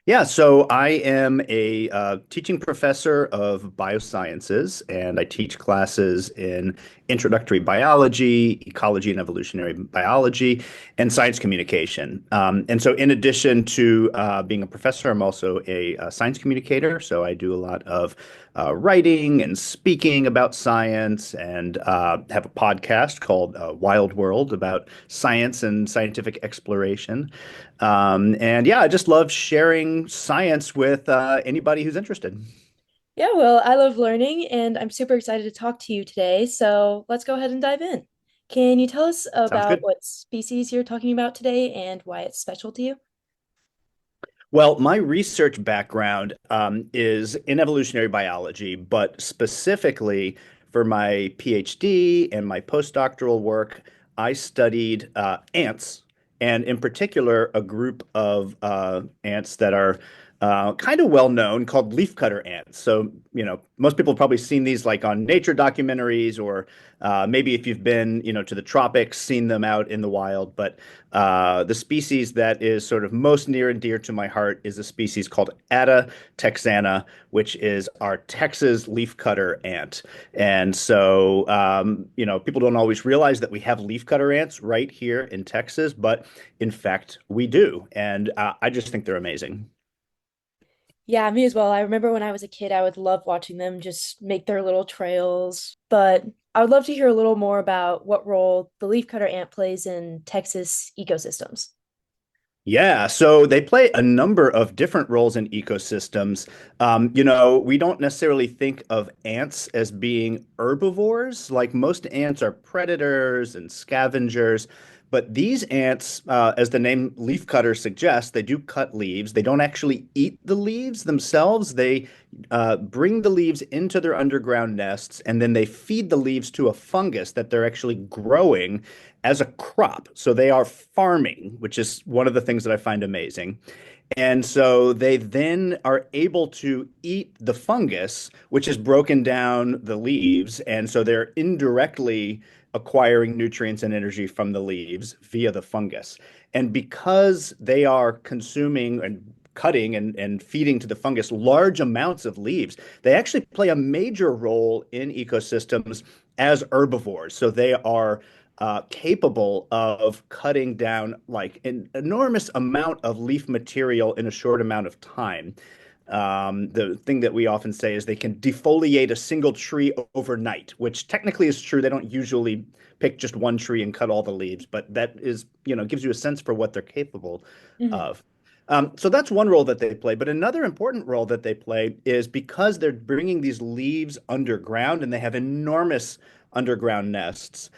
Yeah, so I am a teaching professor of biosciences, and I teach classes in introductory biology, ecology and evolutionary biology, and science communication. And so, in addition to being a professor, I'm also a science communicator. So I do a lot of writing and speaking about science, and have a podcast called Wild World about science and scientific exploration. And yeah, I just love sharing science with anybody who's interested. Yeah, well, I love learning and I'm super excited to talk to you today. So, let's go ahead and dive in. Can you tell us Sounds about good. what species you're talking about today and why it's special to you? Well, my research background is in evolutionary biology, but specifically for my PhD and my postdoctoral work, I studied ants, and in particular, a group of ants that are kind of well known called leafcutter ants. So, most people have probably seen these like on nature documentaries, or maybe if you've been, to the tropics, seen them out in the wild. But the species that is sort of most near and dear to my heart is a species called Atta texana, which is our Texas leafcutter ant. And so, people don't always realize that we have leafcutter ants right here in Texas, but in fact, we do. And I just think they're amazing. Yeah, me as well. I remember when I was a kid, I would love watching them just make their little trails. But I would love to hear a little more about what role the leafcutter ant plays in Texas ecosystems. Yeah, so they play a number of different roles in ecosystems. We don't necessarily think of ants as being herbivores. Like most ants are predators and scavengers, but these ants, as the name leafcutter suggests, they do cut leaves. They don't actually eat the leaves themselves. They bring the leaves into their underground nests, and then they feed the leaves to a fungus that they're actually growing as a crop. So they are farming, which is one of the things that I find amazing. And so they then are able to eat the fungus, which has broken down the leaves. And so they're indirectly acquiring nutrients and energy from the leaves via the fungus. And because they are consuming and cutting and feeding to the fungus large amounts of leaves, they actually play a major role in ecosystems as herbivores. So they are capable of cutting down like an enormous amount of leaf material in a short amount of time. The thing that we often say is they can defoliate a single tree overnight, which technically is true. They don't usually pick just one tree and cut all the leaves, but that is, gives you a sense for what they're capable Mhm. of. So that's one role that they play. But another important role that they play is because they're bringing these leaves underground and they have enormous underground nests.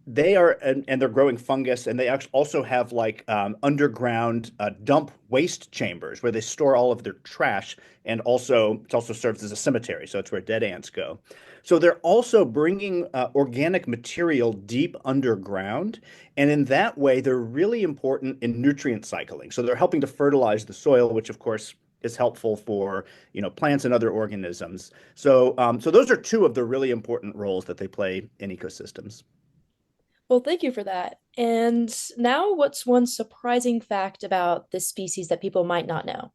They are, and they're growing fungus, and they also have like underground dump waste chambers where they store all of their trash, and also it also serves as a cemetery, so it's where dead ants go. So they're also bringing organic material deep underground, and in that way, they're really important in nutrient cycling. So they're helping to fertilize the soil, which of course is helpful for plants and other organisms. So those are two of the really important roles that they play in ecosystems. Well, thank you for that. And now, what's one surprising fact about this species that people might not know?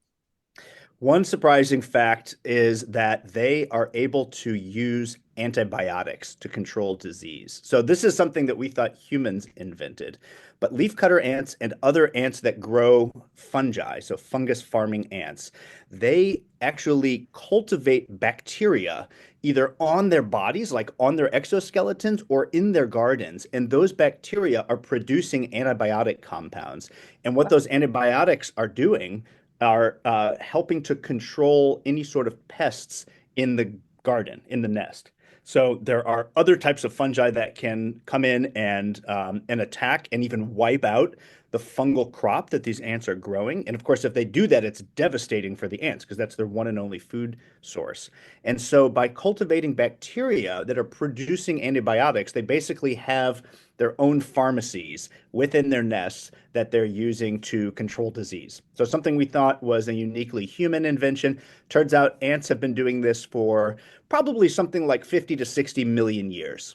One surprising fact is that they are able to use antibiotics to control disease. So, this is something that we thought humans invented. But leafcutter ants and other ants that grow fungi, so fungus farming ants, they actually cultivate bacteria either on their bodies, like on their exoskeletons, or in their gardens. And those bacteria are producing antibiotic compounds. And what those antibiotics are doing are helping to control any sort of pests in the garden, in the nest. So there are other types of fungi that can come in and attack and even wipe out the fungal crop that these ants are growing. And of course, if they do that, it's devastating for the ants because that's their one and only food source. And so by cultivating bacteria that are producing antibiotics, they basically have their own pharmacies within their nests that they're using to control disease. So something we thought was a uniquely human invention. Turns out ants have been doing this for probably something like 50 to 60 million years.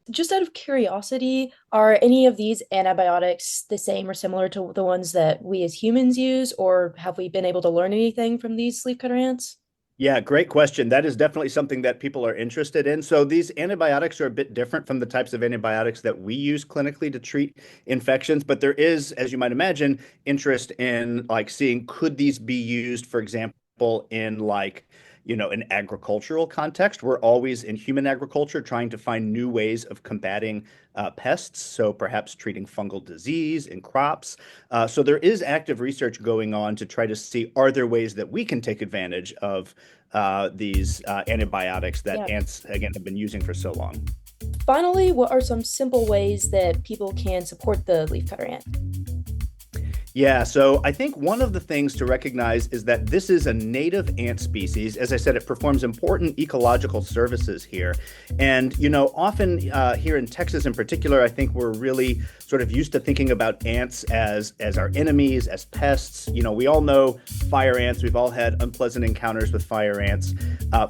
Just out of curiosity, are any of these antibiotics the same or similar to the ones that we as humans use, or have we been able to learn anything from these leafcutter ants? Yeah, great question. That is definitely something that people are interested in. So these antibiotics are a bit different from the types of antibiotics that we use clinically to treat infections, but there is, as you might imagine, interest in like seeing could these be used, for example, in like an agricultural context. We're always in human agriculture trying to find new ways of combating pests, so perhaps treating fungal disease in crops. So there is active research going on to try to see are there ways that we can take advantage of these antibiotics that ants, again, have been using for so long. Finally, what are some simple ways that people can support the leafcutter ant? Yeah, so I think one of the things to recognize is that this is a native ant species. As I said, it performs important ecological services here. And, often here in Texas in particular, I think we're really sort of used to thinking about ants as our enemies, as pests. We all know fire ants. We've all had unpleasant encounters with fire ants.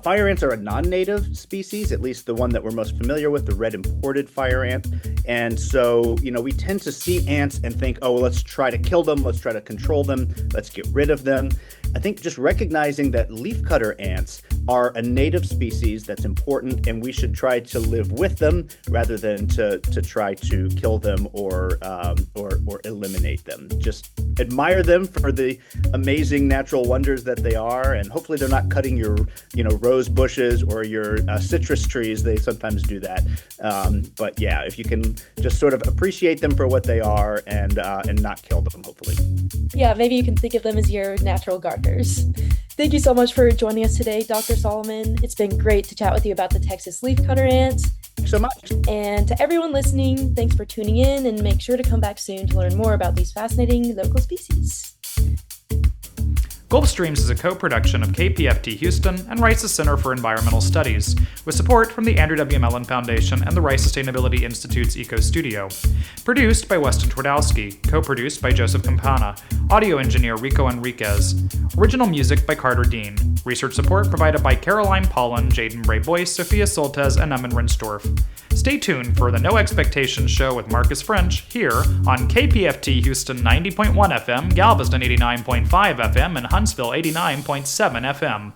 Fire ants are a non-native species, at least the one that we're most familiar with, the red imported fire ant. And so, we tend to see ants and think, oh, well, let's try to kill them. Let's try to control them. Let's get rid of them. I think just recognizing that leafcutter ants are a native species that's important, and we should try to live with them rather than to try to kill them or eliminate them. Just admire them for the amazing natural wonders that they are, and hopefully they're not cutting your rose bushes or your citrus trees. They sometimes do that. But yeah, if you can just sort of appreciate them for what they are and not kill them, hopefully. Yeah, maybe you can think of them as your natural gardeners. Thank you so much for joining us today, Dr. Solomon. It's been great to chat with you about the Texas leafcutter ants. Thanks so much. And to everyone listening, thanks for tuning in, and make sure to come back soon to learn more about these fascinating local species. Gulfstreams is a co-production of KPFT Houston and Rice's Center for Environmental Studies, with support from the Andrew W. Mellon Foundation and the Rice Sustainability Institute's Eco Studio. Produced by Weston Twardowski, co-produced by Joseph Campana, audio engineer Rico Enriquez, original music by Carter Dean, research support provided by Caroline Paulin, Jaden Bray-Boyce, Sophia Soltez, and Emin Rinsdorf. Stay tuned for the No Expectations Show with Marcus French here on KPFT Houston 90.1 FM, Galveston 89.5 FM, and Huntsville 89.7 FM.